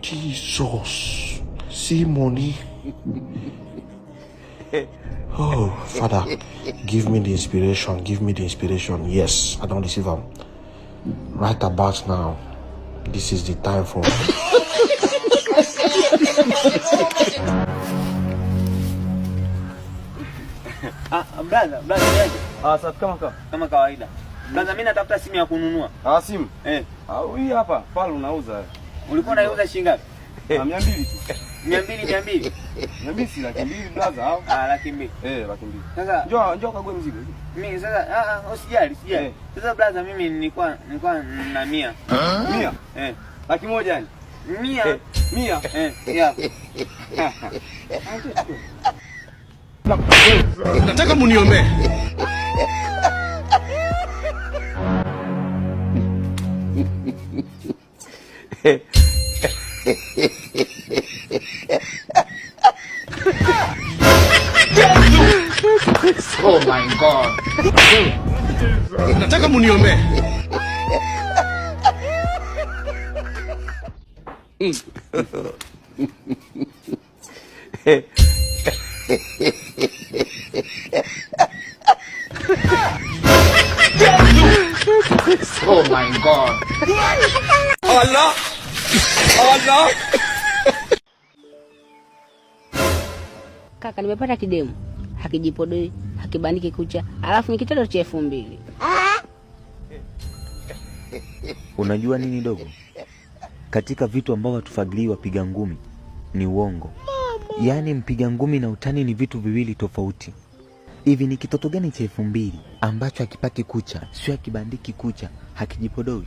Jesus, see money. Oh, Father, give me the inspiration. Give me the inspiration. Yes, I don't receive them. Right about now, this is the time for. Brother. Sasa kama kawaida. Brother, mimi natafuta simu ya kununua. Simu? Hii hapa, pale unauza. Ulikuwa unauza shilingi ngapi? 200 tu. 200. 200 si laki mbili brother au? Laki mbili. Laki mbili. Sasa njoo kague mzigo. Mimi sasa usijali. Sasa brother, mimi nilikuwa na 100. 100? Laki moja yani. 100. 100? Yeah. Nataka muniombe. Oh my God. Nataka muniombe. Oh my God. Allah. Kaka, nimepata kidemu. Hakijipodoi, hakibandiki kucha, alafu ni kitendo cha 2000. Unajua nini dogo? Katika vitu ambavyo hatufagilii wapiga ngumi ni uongo. Yaani mpiga ngumi na utani ni vitu viwili tofauti. Hivi ni kitoto gani cha 2000 ambacho hakipaki kucha, sio hakibandiki kucha, hakijipodoi?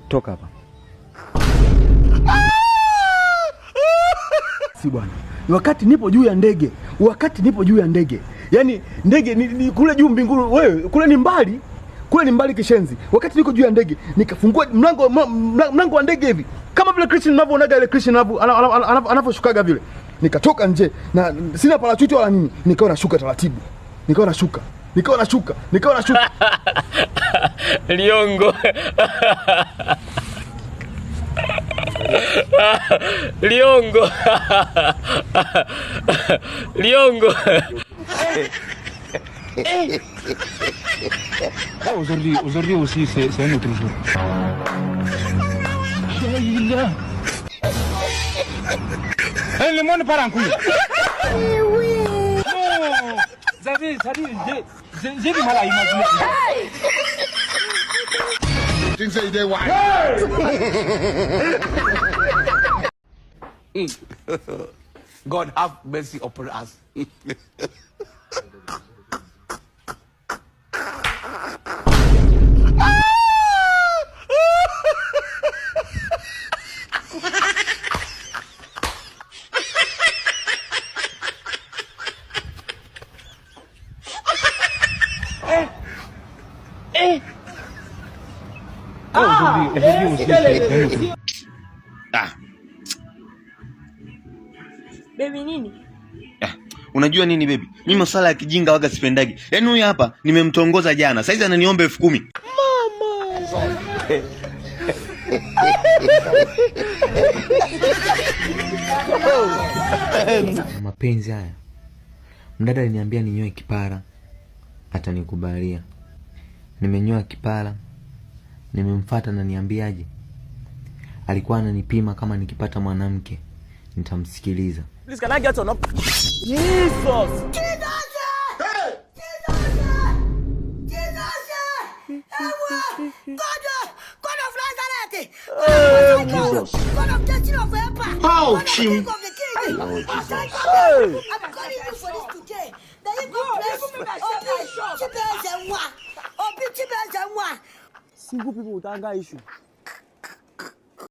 Toka hapa. Si bwana. Wakati nipo juu ya ndege. Yaani ndege ni kule juu mbinguni, wewe kule ni mbali. Kishenzi. Wakati niko juu ya ndege, nikafungua mlango wa ndege hivi. Kama vile Christian unavyonaga ile Christian anavyoshukaga vile. Nikatoka nje na sina parachuti wala nini. Nikawa nashuka taratibu. Nikawa nashuka. Liongo. Aujourd'hui aussi c'est un autre jour. Le monde part en couille. Oui. Non. Ça dit, j'ai du mal à imaginer. Things say they why. God have mercy upon us. Aujourd'hui aussi c'est Baby nini? Unajua nini baby? Mimi masuala ya kijinga waga sipendagi. Yaani huyu hapa nimemtongoza jana. Saizi ananiomba 10,000. Mapenzi haya. Mdada aliniambia ninyoe kipara. Atanikubalia. Nimenyoa kipara. Nimemfuata na niambiaje? Alikuwa ananipima kama nikipata mwanamke nitamsikiliza. Please, can I get on up? Jesus! God of Nazareth! Jesus. God of destiny of Empire! Oh, Chim. I'm calling you for this today. That you go bless Single people with anger issue.